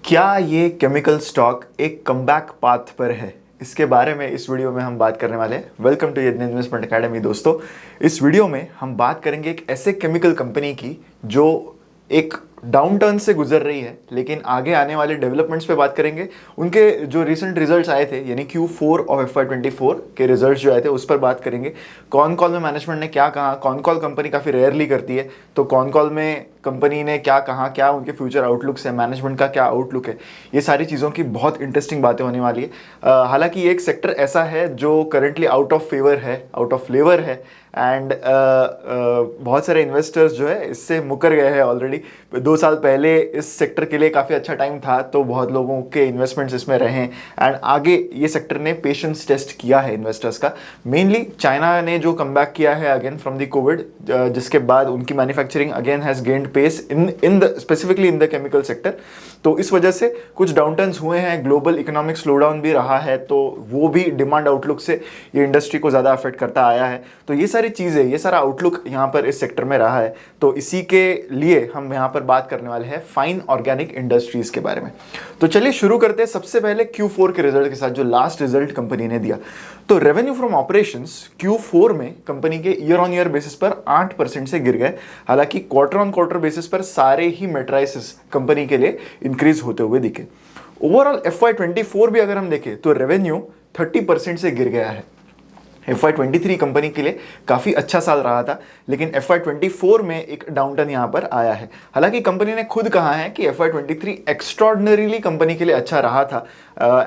क्या ये chemical stock एक कमबैक पाथ पर है? इसके बारे में इस वीडियो में हम बात करने वाले हैं। वेलकम टू यज्ञ इन्वेस्टमेंट एकेडमी दोस्तों। इस वीडियो में हम बात करेंगे एक ऐसे केमिकल कंपनी की जो एक डाउन टर्न से गुजर रही है, लेकिन आगे आने वाले डेवलपमेंट्स पे बात करेंगे। उनके जो रिसेंट रिजल्ट्स आए थे यानी Q4 ऑफ FY24 के रिजल्ट्स जो आए थे उस पर बात करेंगे। कौन कॉल में मैनेजमेंट ने क्या कहा, कौन कॉल कंपनी काफ़ी रेयरली करती है, तो कौन कॉल में कंपनी ने क्या कहा, क्या उनके फ्यूचर आउटलुक्स है, मैनेजमेंट का क्या आउटलुक है, ये सारी चीज़ों की बहुत इंटरेस्टिंग बातें होने वाली है। हालांकि ये एक सेक्टर ऐसा है जो करंटली आउट ऑफ फेवर है, आउट ऑफ फ्लेवर है, एंड बहुत सारे इन्वेस्टर्स जो है इससे मुकर गए हैं ऑलरेडी। 2 साल पहले इस सेक्टर के लिए काफ़ी अच्छा टाइम था, तो बहुत लोगों के इन्वेस्टमेंट्स इसमें रहे हैं एंड आगे ये सेक्टर ने पेशेंस टेस्ट किया है इन्वेस्टर्स का। मेनली चाइना ने जो कमबैक किया है अगेन फ्रॉम द कोविड, जिसके बाद उनकी manufacturing again has gained pace in the specifically in the chemical sector. तो इस वजह से कुछ डाउनटर्न्स हुए हैं, ग्लोबल इकोनॉमिक स्लोडाउन भी रहा है, तो वो भी डिमांड आउटलुक से ये इंडस्ट्री को ज़्यादा अफेक्ट करता आया है। तो ये सारी चीज़ें, ये सारा आउटलुक यहाँ पर इस सेक्टर में रहा है। तो इसी के लिए हम यहाँ पर बात करने वाले हैं फाइन ऑर्गेनिक इंडस्ट्रीज के बारे में। तो चलिए शुरू करते हैं सबसे पहले Q4 के रिजल्ट के साथ, जो लास्ट रिजल्ट कंपनी ने दिया। तो रेवेन्यू फ्रॉम ऑपरेशंस Q4 में कंपनी के ईयर ऑन ईयर बेसिस पर 8% से गिर गए। हालांकि क्वार्टर ऑन क्वार्टर बेसिस पर सारे ही मेट्राइसिस कंपनी के लिए इंक्रीज होते हुए दिखे। ओवरऑल FY24 भी अगर हम देखें तो रेवेन्यू 30% से गिर गया है। FY23 कंपनी के लिए काफ़ी अच्छा साल रहा था, लेकिन FY24 में एक डाउनटर्न यहाँ पर आया है। हालांकि कंपनी ने खुद कहा है कि FY23 एक्स्ट्रॉर्डिनरीली कंपनी के लिए अच्छा रहा था,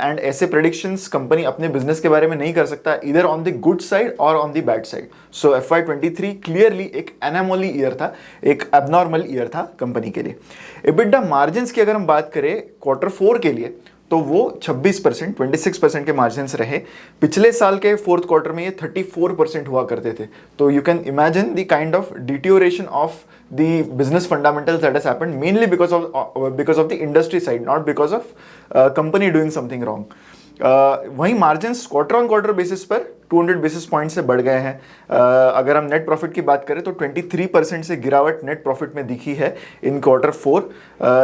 एंड ऐसे प्रेडिक्शंस कंपनी अपने बिजनेस के बारे में नहीं कर सकता, इधर ऑन द गुड साइड और on the bad side. So FY23 clearly एक एनामोली ईयर था, एक एबनॉर्मल ईयर था कंपनी के लिए। एबिटा मार्जिन्स की अगर हम बात करें Q4 के लिए, तो वो 26%, 26% के मार्जिन्स रहे। पिछले साल के फोर्थ क्वार्टर में ये 34% हुआ करते थे। तो you can imagine the kind of deterioration of the business fundamentals that has happened mainly because of the industry side, not because of company doing something wrong. वहीं margins quarter on quarter basis पर 200 basis point से बढ़ गए हैं। अगर हम net profit की बात करें तो 23% से गिरावट नेट प्रॉफिट में दिखी है इन Q4,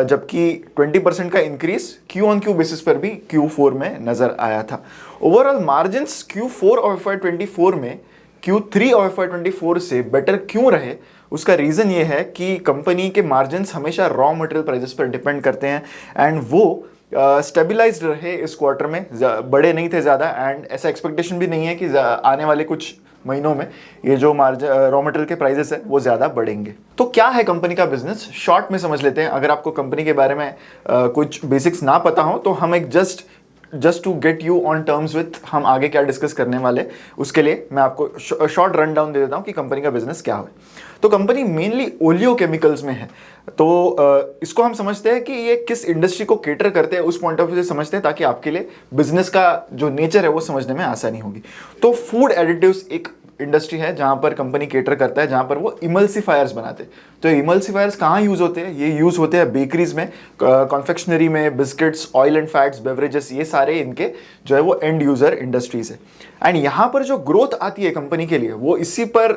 जबकि 20% का increase Q on Q basis पर भी Q4 में नजर आया था। Overall margins Q4 of FY24 में Q3 ऑफ FY24 से बेटर क्यों रहे, उसका रीज़न ये है कि कंपनी के मार्जिन्स हमेशा रॉ मटेरियल प्राइसेस पर डिपेंड करते हैं, एंड वो स्टेबिलाइज्ड रहे इस क्वार्टर में, बड़े नहीं थे ज़्यादा, एंड ऐसा एक्सपेक्टेशन भी नहीं है कि आने वाले कुछ महीनों में ये जो रॉ मटेरियल के प्राइसेस है वो ज़्यादा बढ़ेंगे। तो क्या है कंपनी का बिजनेस, शॉर्ट में समझ लेते हैं। अगर आपको कंपनी के बारे में कुछ बेसिक्स ना पता हो तो हम एक just to get you on terms with हम आगे क्या डिस्कस करने वाले, उसके लिए मैं आपको शॉर्ट रन डाउन दे देता हूँ कि कंपनी का बिजनेस क्या है। तो कंपनी मेनली ओलियो केमिकल्स में है। तो इसको हम समझते हैं कि ये किस इंडस्ट्री को केटर करते हैं, उस पॉइंट ऑफ व्यू से समझते हैं, ताकि आपके लिए बिजनेस का जो नेचर है वो समझने में आसानी होगी। तो फूड एडिटिव्स एक इंडस्ट्री है जहां पर कंपनी केटर करता है, जहां पर वो इमल्सिफायर्स बनाते हैं। तो इमल्सिफायर्स कहाँ यूज होते हैं? ये यूज होते हैं बेकरीज में, कॉन्फेक्शनरी में, biscuits, oil and fats, beverages, ये सारे इनके जो है वो एंड यूजर इंडस्ट्रीज है। एंड यहाँ पर जो ग्रोथ आती है कंपनी के लिए वो इसी पर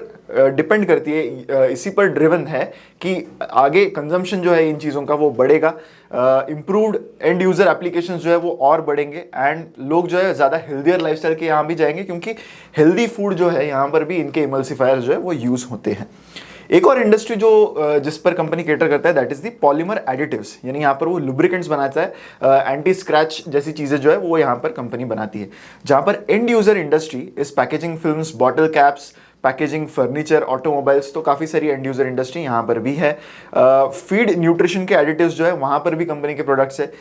डिपेंड करती है, इसी पर ड्रिवन है कि आगे कंजम्पशन जो है इन चीज़ों का वो बढ़ेगा, इम्प्रूव्ड एंड यूजर एप्लीकेशंस जो है वो और बढ़ेंगे, एंड लोग जो है ज़्यादा हेल्दियर लाइफस्टाइल के यहाँ भी जाएंगे, क्योंकि हेल्दी फूड जो है यहाँ पर भी इनके इमल्सिफायर्स जो है वो यूज़ होते हैं। एक और इंडस्ट्री जो जिस पर कंपनी केटर करता है that is the polymer additives, यानी यहाँ पर वो लुब्रिकेंट्स बनाता है, एंटी स्क्रैच जैसी चीज़ें जो है वो यहाँ पर कंपनी बनाती है। जहाँ पर एंड यूजर इंडस्ट्री इस packaging films, bottle caps, packaging, furniture, automobiles, तो काफ़ी सारी एंड यूजर इंडस्ट्री यहाँ पर भी है। फीड न्यूट्रिशन के एडिटिव्स जो है वहाँ पर भी कंपनी के प्रोडक्ट्स है,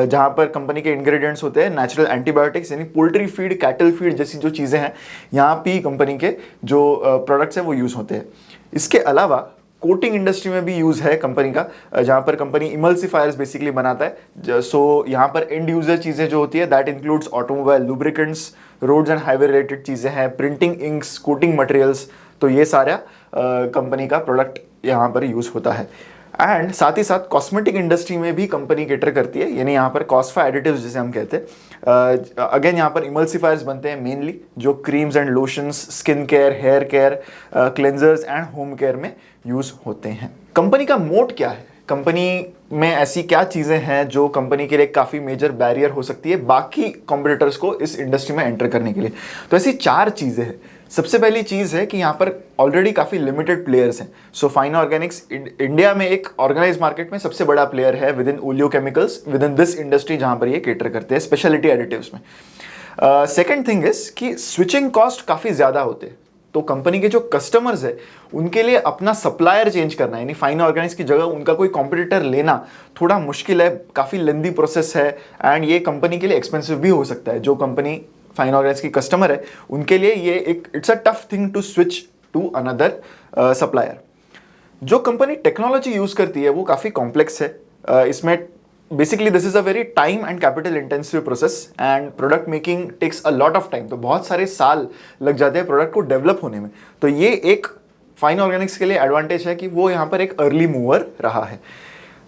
जहाँ पर कंपनी के इंग्रेडिएंट्स होते हैं नेचुरल एंटीबायोटिक्स, यानी पोल्ट्री फीड, कैटल फीड जैसी जो चीज़ें हैं यहाँ भी कंपनी के जो प्रोडक्ट्स हैं वो यूज़ होते हैं। इसके अलावा कोटिंग इंडस्ट्री में भी यूज़ है कंपनी का, जहाँ पर कंपनी इमल्सिफायर्स बेसिकली बनाता है। सो यहाँ पर एंड यूजर चीज़ें जो होती है that includes automobile, lubricants, roads and highway related चीज़ें हैं, प्रिंटिंग इंक्स, कोटिंग मटेरियल्स, तो ये सारा कंपनी का प्रोडक्ट यहाँ पर यूज़ होता है। एंड साथ ही साथ कॉस्मेटिक इंडस्ट्री में भी कंपनी केटर करती है, यानी यहाँ पर कॉस्फा एडिटिव्स जिसे हम कहते हैं। अगेन यहाँ पर इमल्सिफायर्स बनते हैं मेनली, जो creams and lotions, skin care, hair care, cleansers and home care में यूज होते हैं। कंपनी का मोट क्या है? कंपनी में ऐसी क्या चीज़ें हैं जो कंपनी के लिए काफ़ी मेजर बैरियर हो सकती है बाकी कॉम्पिटिटर्स को इस इंडस्ट्री में एंटर करने के लिए। तो ऐसी 4 चीज़ें हैं। सबसे पहली चीज़ है कि यहाँ पर ऑलरेडी काफ़ी लिमिटेड प्लेयर्स हैं। सो फाइन ऑर्गेनिक्स इंडिया में एक ऑर्गेनाइज मार्केट में सबसे बड़ा प्लेयर है with in oleochemicals, with in this industry जहाँ पर ये केटर करते हैं स्पेशलिटी एडिटिव्स में। सेकेंड थिंग इज कि स्विचिंग कॉस्ट काफ़ी ज़्यादा होते हैं। तो कंपनी के जो कस्टमर्स है उनके लिए अपना सप्लायर चेंज करना, यानी फाइन ऑर्गेनिक्स की जगह उनका कोई कॉम्पिटिटर लेना थोड़ा मुश्किल है, काफ़ी लेंदी प्रोसेस है एंड ये कंपनी के लिए एक्सपेंसिव भी हो सकता है। जो कंपनी फाइन ऑर्गेनिक्स की कस्टमर है उनके लिए ये एक it's a tough thing to switch to another supplier. जो कंपनी टेक्नोलॉजी यूज़ करती है वो काफ़ी कॉम्प्लेक्स है। इसमें basically this is a very time and capital intensive process and product making takes a lot of time. तो बहुत सारे साल लग जाते हैं प्रोडक्ट को डेवलप होने में। तो ये एक फाइन ऑर्गेनिक्स के लिए एडवांटेज है कि वो यहाँ पर एक अर्ली मूवर रहा है।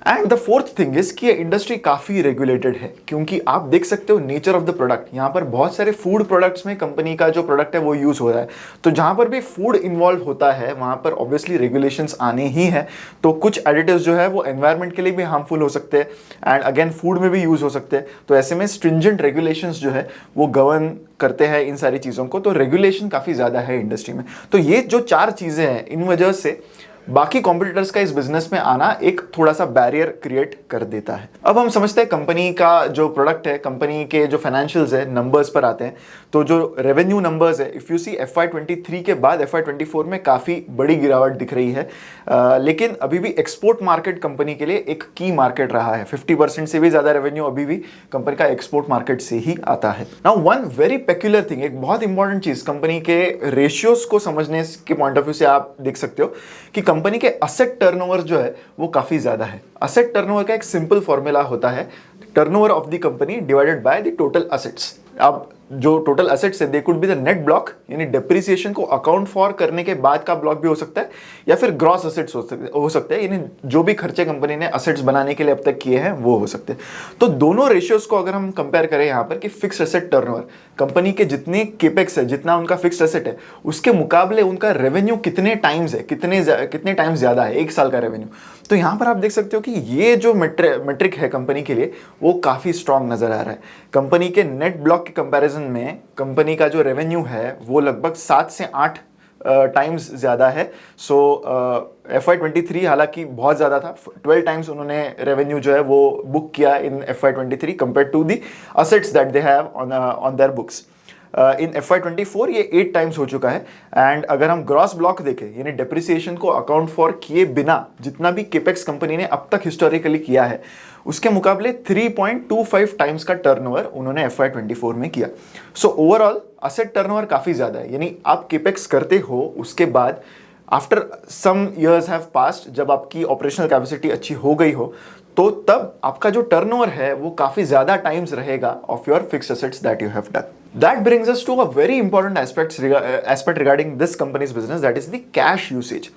And the fourth thing is कि ये इंडस्ट्री काफ़ी रेगुलेटेड है, क्योंकि आप देख सकते हो नेचर ऑफ द प्रोडक्ट। यहाँ पर बहुत सारे फूड प्रोडक्ट्स में कंपनी का जो प्रोडक्ट है वो यूज़ हो रहा है। तो जहाँ पर भी फूड इन्वॉल्व होता है वहाँ पर ऑब्वियसली रेगुलेशंस आने ही हैं। तो कुछ एडिटिव्स जो है वो एनवायरनमेंट के लिए भी हार्मफुल हो सकते हैं एंड अगेन फूड में भी यूज़ हो सकते हैं। तो ऐसे में स्ट्रिंजेंट रेगुलेशंस जो है वो गवर्न करते हैं इन सारी चीज़ों को। तो रेगुलेशन काफ़ी ज़्यादा है इंडस्ट्री में। तो ये जो 4 चीज़ें हैं इन वजह से बाकी कॉम्पिटिटर्स का इस बिजनेस में आना एक थोड़ा सा बैरियर क्रिएट कर देता है। अब हम समझते हैं कंपनी का जो प्रोडक्ट है, कंपनी के जो फाइनेंशियल्स है, नंबर्स पर आते हैं। तो जो रेवेन्यू नंबर्स है, इफ़ यू सी FY23 के बाद FY24 में काफ़ी बड़ी गिरावट दिख रही है। लेकिन अभी भी एक्सपोर्ट मार्केट कंपनी के लिए एक की मार्केट रहा है। 50% से भी ज़्यादा रेवेन्यू अभी भी कंपनी का एक्सपोर्ट मार्केट से ही आता है। Now one very peculiar thing, एक बहुत इंपॉर्टेंट चीज़ कंपनी के रेशियोज को समझने के पॉइंट ऑफ व्यू से आप देख सकते हो कि कंपनी के असेट टर्नओवर जो है वो काफी ज्यादा है। असेट टर्नओवर का एक सिंपल फॉर्मूला होता है, turnover of the company divided by the total assets. अब जो टोटल असेट्स है they could be the net block, यानी डेप्रिसिएशन को अकाउंट फॉर करने के बाद का ब्लॉक भी हो सकता है, या फिर ग्रॉस असेट्स हो सकते हैं, यानी जो भी खर्चे कंपनी ने असेट्स बनाने के लिए अब तक किए हैं वो हो सकते हैं। तो दोनों रेशियोज को अगर हम कंपेयर करें यहाँ पर कि फिक्स एसेट टर्नओवर, कंपनी के जितने केपेक्स है, जितना उनका फिक्स एसेट है, उसके मुकाबले उनका रेवेन्यू कितने टाइम्स है, कितने टाइम्स ज्यादा है एक साल का रेवेन्यू। तो यहाँ पर आप देख सकते हो कि ये जो मेट्रिक है कंपनी के लिए वो काफी स्ट्रांग नजर आ रहा है। कंपनी के नेट ब्लॉक के कंपैरिजन में कंपनी का जो रेवेन्यू है वो लगभग 7 से 8 टाइम्स ज़्यादा है। सो FY23 हालांकि बहुत ज़्यादा था, 12 टाइम्स उन्होंने रेवेन्यू जो है वो बुक किया in FY23 compare to the assets that they have on their books. In FY24 ये 8 टाइम्स हो चुका है। एंड अगर हम ग्रॉस ब्लॉक देखें, यानी डेप्रिसिएशन को अकाउंट फॉर किए बिना जितना भी केपेक्स कंपनी ने अब तक हिस्टोरिकली किया है उसके मुकाबले 3.25 टाइम्स का टर्नओवर उन्होंने FY24 में किया। सो ओवरऑल असेट टर्नओवर काफ़ी ज़्यादा है, यानी आप केपेक्स करते हो उसके बाद after some years have passed, जब आपकी ऑपरेशनल कैपेसिटी अच्छी हो गई हो तो तब आपका जो टर्नओवर है वो काफ़ी ज़्यादा टाइम्स रहेगा of your fixed assets that you have done. That brings us to a very important aspect regarding this company's business, that is the cash usage.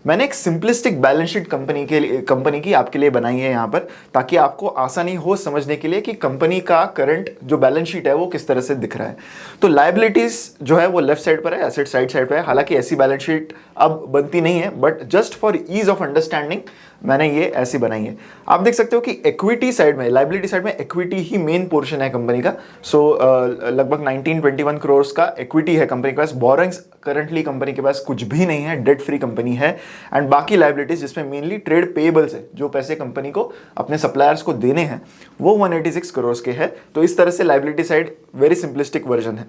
मैंने एक सिंपलिस्टिक बैलेंस शीट कंपनी की आपके लिए बनाई है यहाँ पर, ताकि आपको आसानी हो समझने के लिए कि कंपनी का करंट जो बैलेंस शीट है वो किस तरह से दिख रहा है। तो लायबिलिटीज जो है वो लेफ्ट साइड पर है, एसेट साइड पर है। हालांकि ऐसी बैलेंस शीट अब बनती नहीं है, but just for ease of understanding मैंने ये ऐसी बनाई है। आप देख सकते हो कि इक्विटी साइड में, लायबिलिटी साइड में इक्विटी ही मेन पोर्शन है कंपनी का। सो लगभग 1921 करोड़ का इक्विटी है कंपनी के पास। बोरोइंग्स करंटली कंपनी के पास कुछ भी नहीं है, डेट फ्री कंपनी है। एंड बाकी लायबिलिटीज जिसमें मेनली ट्रेड पेएबल्स है, जो पैसे कंपनी को अपने सप्लायर्स को देने हैं, वो 186 करोड़ के है। तो इस तरह से liability side very simplistic version है।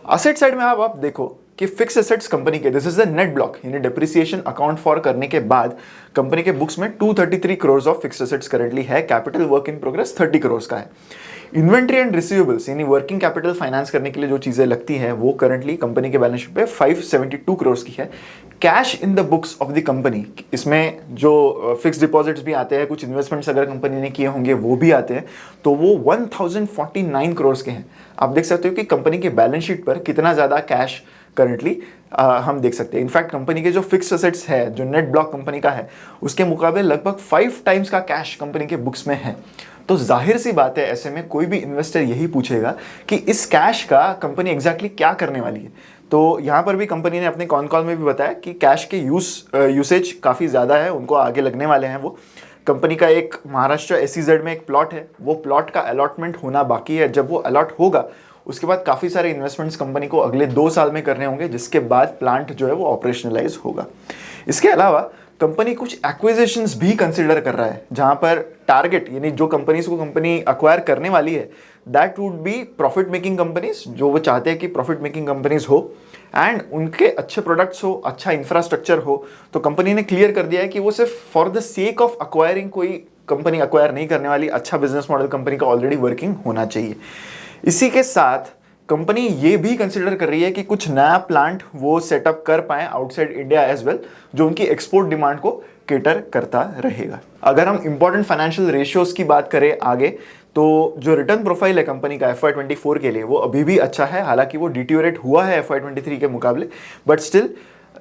असेट साइड में आप देखो कि फिक्स एसेट्स कंपनी के, this is the net block, यानी डेप्रिसिएशन अकाउंट फॉर करने के बाद कंपनी के बुक्स में 233 crore of fix assets currently है। Capital work in progress 30 crore का है। इन्वेंट्री एंड रिसीवेबल्स, यानी वर्किंग कैपिटल फाइनेंस करने के लिए जो चीजें लगती हैं, वो करंटली कंपनी के बैलेंस शीट पे 572 करोड़ की है। Cash in the books of the company, इसमें जो फिक्स डिपॉजिट्स भी आते हैं, कुछ इन्वेस्टमेंट्स अगर कंपनी ने किए होंगे वो भी आते हैं, तो वो 1049 करोड़ के हैं। आप देख सकते हो कि कंपनी के बैलेंस शीट पर कितना ज्यादा कैश करंटली हम देख सकते हैं। इनफैक्ट कंपनी के जो फिक्स एसेट्स है, जो नेट ब्लॉक कंपनी का है, उसके मुकाबले लगभग 5 टाइम्स का कैश कंपनी के बुक्स में है। तो जाहिर सी बात है, ऐसे में कोई भी इन्वेस्टर यही पूछेगा कि इस कैश का कंपनी एग्जैक्टली क्या करने वाली है। तो यहाँ पर भी कंपनी ने अपने कॉन कॉल में भी बताया कि कैश के यूसेज काफ़ी ज़्यादा है, उनको आगे लगने वाले हैं वो। कंपनी का एक महाराष्ट्र SEZ में एक प्लॉट है, वो प्लॉट का अलॉटमेंट होना बाकी है। जब वो अलॉट होगा उसके बाद काफ़ी सारे इन्वेस्टमेंट्स कंपनी को अगले 2 साल में करने होंगे, जिसके बाद प्लांट जो है वो ऑपरेशनलाइज होगा। इसके अलावा कंपनी कुछ एक्विजिशंस भी कंसिडर कर रहा है, जहां पर टारगेट यानी जो कंपनीज को कंपनी अक्वायर करने वाली है that would be profit making companies, जो वो चाहते हैं कि प्रॉफिट मेकिंग कंपनीज हो एंड उनके अच्छे प्रोडक्ट्स हो, अच्छा इंफ्रास्ट्रक्चर हो। तो कंपनी ने क्लियर कर दिया है कि वो सिर्फ for the sake of acquiring कोई कंपनी अक्वायर नहीं करने वाली, अच्छा बिजनेस मॉडल कंपनी का ऑलरेडी वर्किंग होना चाहिए। इसी के साथ कंपनी ये भी कंसिडर कर रही है कि कुछ नया प्लांट वो सेटअप कर पाए आउटसाइड इंडिया एज वेल, जो उनकी एक्सपोर्ट डिमांड को केटर करता रहेगा। अगर हम इंपॉर्टेंट फाइनेंशियल रेशियोज की बात करें आगे, तो जो रिटर्न प्रोफाइल है कंपनी का FY24 के लिए वो अभी भी अच्छा है, हालांकि वो डिटीरियोरेट हुआ है FY23 के मुकाबले, but still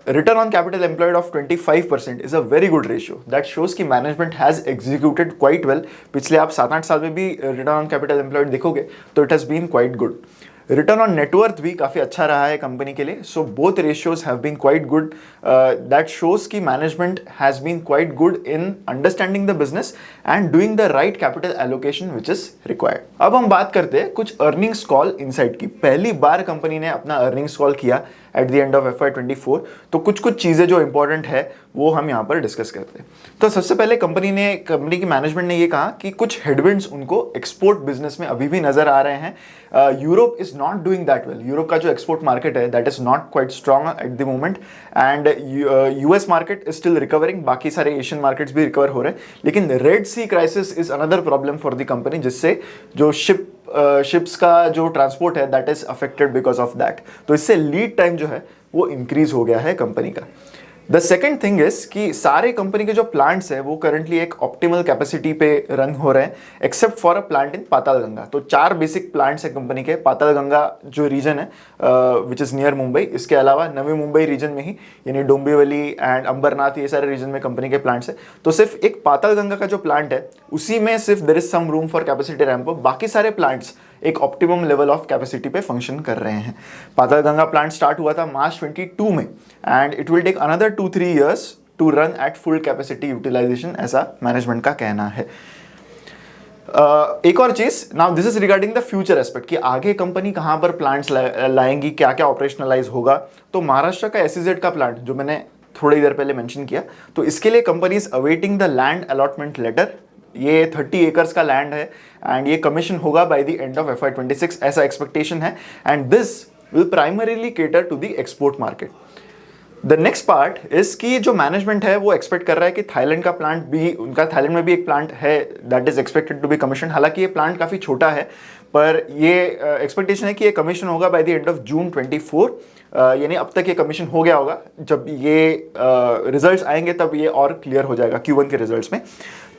return on capital employed of 25% is a very good ratio that shows कि management has executed quite well। पिछले आप 7-8 साल में भी return on capital employed देखोगे तो it has been quite good। Return on net worth भी काफ़ी अच्छा रहा है कंपनी के लिए, so both ratios have been quite good. That shows कि management has been quite good in understanding the business and doing the right capital allocation which is required. अब हम बात करते हैं कुछ अर्निंग्स कॉल इनसाइट की। पहली बार कंपनी ने अपना अर्निंग्स कॉल किया at the end of FY24, तो कुछ चीज़ें जो इंपॉर्टेंट है वो हम यहाँ पर डिस्कस करते हैं। तो सबसे पहले कंपनी की मैनेजमेंट ने ये कहा कि कुछ हेडविंड्स उनको एक्सपोर्ट बिजनेस में अभी भी नजर आ रहे हैं। Europe is not doing that well. Europe का जो एक्सपोर्ट मार्केट है that is not quite strong at the moment and US market is still recovering, बाकी सारे एशियन मार्केट्स भी रिकवर हो रहे हैं। लेकिन Red Sea crisis is another problem for the company, जिससे जो शिप्स का जो ट्रांसपोर्ट है that is affected because of that. तो इससे लीड टाइम जो है वो इंक्रीज हो गया है कंपनी का। द सेकेंड थिंग इज कि सारे कंपनी के जो प्लांट्स है वो करंटली एक ऑप्टिमल कैपेसिटी पे रन हो रहे हैं, except for a plant in Patalganga. तो 4 बेसिक प्लांट्स है कंपनी के पातालगंगा जो रीजन है विच इज नियर मुंबई। इसके अलावा नवी मुंबई रीजन में ही यानी डोंबिवली एंड अंबरनाथ, ये सारे रीजन में कंपनी के प्लांट्स है। तो सिर्फ एक पातालगंगा का जो प्लांट है उसी में सिर्फ there is some room for capacity ramp up, बाकी सारे प्लांट्स एक ऑप्टिमम लेवल ऑफ कैपेसिटी पे फंक्शन कर रहे हैं। पातालगंगा प्लांट स्टार्ट हुआ था मार्च 22 में and it will take another 2-3 years to run at full capacity utilization, ऐसा मैनेजमेंट का कहना है। एक और चीज, now this is regarding the future aspect कि आगे कंपनी कहां पर प्लांट्स लाएंगी, क्या क्या ऑपरेशनलाइज होगा। तो महाराष्ट्र का SEZ का प्लांट जो मैंने थोड़ी देर पहले मेंशन किया, तो इसके लिए company is awaiting the land allotment letter. ये 30 एकर्स का लैंड है एंड ये कमीशन होगा by the end of FY26, ऐसा एक्सपेक्टेशन है and this will primarily cater to the export market. The next part is कि जो मैनेजमेंट है वो एक्सपेक्ट कर रहा है कि थाईलैंड का प्लांट भी, उनका थाईलैंड में भी एक प्लांट है that is expected to be commission. हालांकि ये प्लांट काफ़ी छोटा है, पर ये एक्सपेक्टेशन है कि ये कमीशन होगा by the end of June 24, यानी अब तक ये कमीशन हो गया होगा। जब ये रिजल्ट्स आएंगे तब ये और क्लियर हो जाएगा Q1 के रिजल्ट्स में।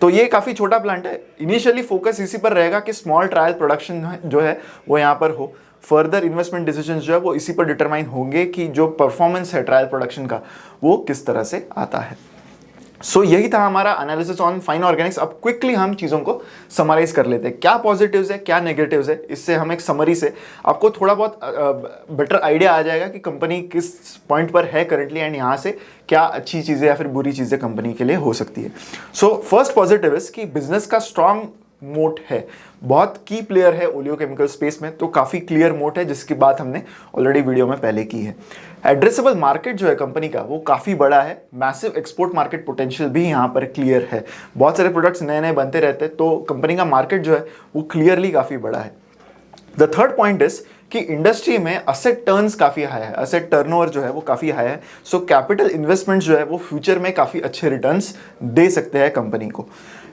तो ये काफ़ी छोटा प्लांट है। इनिशियली फोकस इसी पर रहेगा कि स्मॉल ट्रायल प्रोडक्शन जो है वो यहाँ पर हो। फर्दर इन्वेस्टमेंट डिसीजंस जो है वो इसी पर डिटरमाइन होंगे कि जो परफॉर्मेंस है ट्रायल प्रोडक्शन का वो किस तरह से आता है। सो यही था हमारा एनालिसिस ऑन फाइन ऑर्गेनिक्स। अब क्विकली हम चीज़ों को समराइज कर लेते हैं, क्या पॉजिटिव्स है क्या नेगेटिव्स है। इससे हम एक समरी से आपको थोड़ा बहुत बेटर आइडिया आ जाएगा कि कंपनी किस पॉइंट पर है करंटली एंड यहाँ से क्या अच्छी चीज़ें या फिर बुरी चीज़ें कंपनी के लिए हो सकती है। सो फर्स्ट पॉजिटिव इज कि बिजनेस का स्ट्रॉन्ग मोट है, बहुत की प्लेयर है ओलियोकेमिकल स्पेस में, तो काफ़ी क्लियर मोट है जिसकी बात हमने ऑलरेडी वीडियो में पहले की है। एड्रेसेबल मार्केट जो है कंपनी का वो काफ़ी बड़ा है, मैसिव एक्सपोर्ट मार्केट पोटेंशियल भी यहाँ पर क्लियर है। बहुत सारे प्रोडक्ट्स नए नए बनते रहते हैं, तो कंपनी का मार्केट जो है वो क्लियरली काफ़ी बड़ा है। द थर्ड पॉइंट इज कि इंडस्ट्री में असेट टर्न्स काफ़ी हाई है, असेट टर्नओवर जो है वो काफ़ी हाई है। सो कैपिटल इन्वेस्टमेंट जो है वो फ्यूचर में काफ़ी अच्छे रिटर्न्स दे सकते हैं कंपनी को।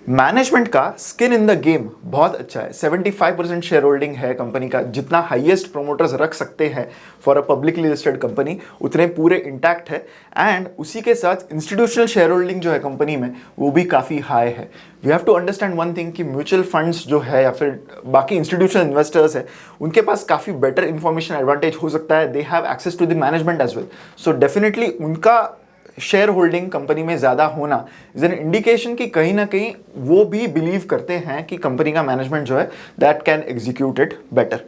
मैनेजमेंट का स्किन इन द गेम बहुत अच्छा है, 75% शेयर होल्डिंग है कंपनी का। जितना हाईएस्ट प्रोमोटर्स रख सकते हैं for a publicly listed company उतने पूरे इंटैक्ट है एंड उसी के साथ इंस्टीट्यूशनल शेयर होल्डिंग जो है कंपनी में वो भी काफ़ी हाई है। We have to understand one thing कि म्यूचुअल फंड्स जो है या फिर बाकी इंस्टीट्यूशनल इन्वेस्टर्स है उनके पास काफ़ी बेटर इंफॉर्मेशन एडवांटेज हो सकता है, they have access to the management as well. So definitely उनका शेयर होल्डिंग कंपनी में ज़्यादा होना इज एन इंडिकेशन कि कहीं ना कहीं वो भी बिलीव करते हैं कि कंपनी का मैनेजमेंट जो है that can execute it better.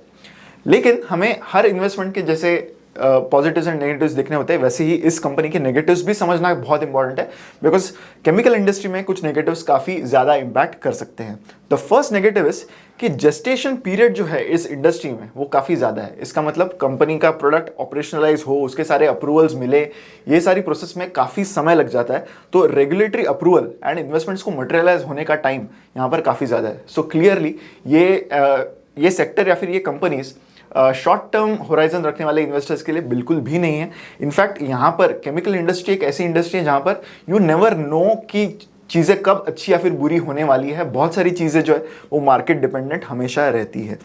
लेकिन हमें हर इन्वेस्टमेंट के जैसे पॉजिटिव्स एंड नेगेटिव्स देखने होते हैं, वैसे ही इस कंपनी के नेगेटिव्स भी समझना बहुत इंपॉर्टेंट है, बिकॉज केमिकल इंडस्ट्री में कुछ नेगेटिव्स काफ़ी ज़्यादा इम्पैक्ट कर सकते हैं। द फर्स्ट नेगेटिव इज कि जेस्टेशन पीरियड जो है इस इंडस्ट्री में वो काफ़ी ज़्यादा है। इसका मतलब कंपनी का प्रोडक्ट ऑपरेशनलाइज हो, उसके सारे अप्रूवल्स मिले, ये सारी प्रोसेस में काफ़ी समय लग जाता है। तो रेगुलेटरी अप्रूवल एंड इन्वेस्टमेंट्स को मटेरियलाइज होने का टाइम यहाँ पर काफ़ी ज़्यादा है। सो क्लियरली ये सेक्टर या फिर ये कंपनीज शॉर्ट टर्म होराइजन रखने वाले इन्वेस्टर्स के लिए बिल्कुल भी नहीं है। इनफैक्ट यहाँ पर केमिकल इंडस्ट्री एक ऐसी इंडस्ट्री है जहाँ पर यू नेवर नो कि चीज़ें कब अच्छी या फिर बुरी होने वाली है। बहुत सारी चीज़ें जो है वो मार्केट डिपेंडेंट हमेशा रहती है।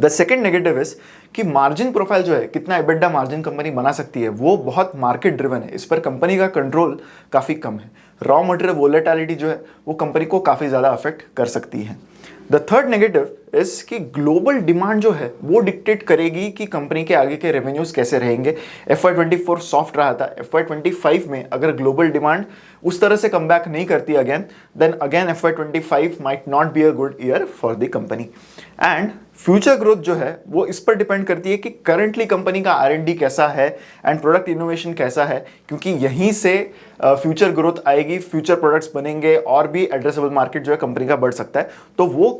द सेकेंड नेगेटिव इज कि मार्जिन प्रोफाइल जो है, कितना एबिटा मार्जिन कंपनी बना सकती है, वो बहुत मार्केट ड्रिवन है। इस पर कंपनी का कंट्रोल काफ़ी कम है। रॉ मटेरियल वोलेटिलिटी जो है वो कंपनी को काफ़ी ज़्यादा अफेक्ट कर सकती है। द थर्ड नेगेटिव इज कि ग्लोबल डिमांड जो है वो डिक्टेट करेगी कि कंपनी के आगे के रेवेन्यूज कैसे रहेंगे। FY24 सॉफ्ट रहा था। FY25 में अगर ग्लोबल डिमांड उस तरह से कम बैक नहीं करती again, then again FY25 might not be a good year for the company. And future growth जो है वो इस पर डिपेंड करती है कि करंटली कंपनी का R&D कैसा है एंड प्रोडक्ट इनोवेशन कैसा है, क्योंकि यहीं से फ्यूचर ग्रोथ आएगी, फ्यूचर प्रोडक्ट्स बनेंगे और भी एड्रेसेबल मार्केट जो है कंपनी का बढ़ सकता है। तो वो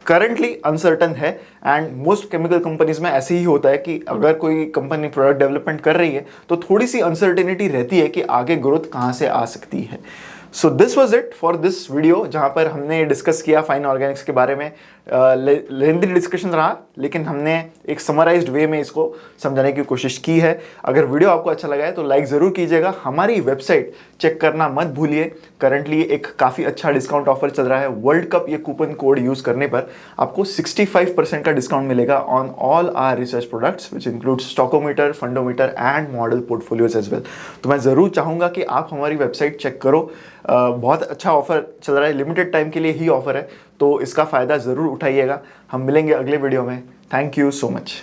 करंटली अनसर्टन है। एंड मोस्ट केमिकल कंपनीज में ऐसे ही होता है कि अगर कोई कंपनी प्रोडक्ट डेवलपमेंट कर रही है तो थोड़ी सी अनसर्टेनिटी रहती है कि आगे ग्रोथ कहाँ से आ सकती है। So this was it for this video, जहाँ पर हमने डिस्कस किया फाइन ऑर्गेनिक्स के बारे में। लेंथी डिस्कशन रहा, लेकिन हमने एक समराइज्ड वे में इसको समझाने की कोशिश की है। अगर वीडियो आपको अच्छा लगा है तो लाइक ज़रूर कीजिएगा। हमारी वेबसाइट चेक करना मत भूलिए। करंटली एक काफ़ी अच्छा डिस्काउंट ऑफर चल रहा है। वर्ल्ड कप ये कूपन कोड यूज़ करने पर आपको 65% का डिस्काउंट मिलेगा on all our research products, which includes Stockometer, Fundometer and model portfolios as well. तो मैं ज़रूर चाहूँगा कि आप हमारी वेबसाइट चेक करो। बहुत अच्छा ऑफर चल रहा है, लिमिटेड टाइम के लिए ही ऑफर है, तो इसका फ़ायदा ज़रूर उठाइएगा। हम मिलेंगे अगले वीडियो में। Thank you so much.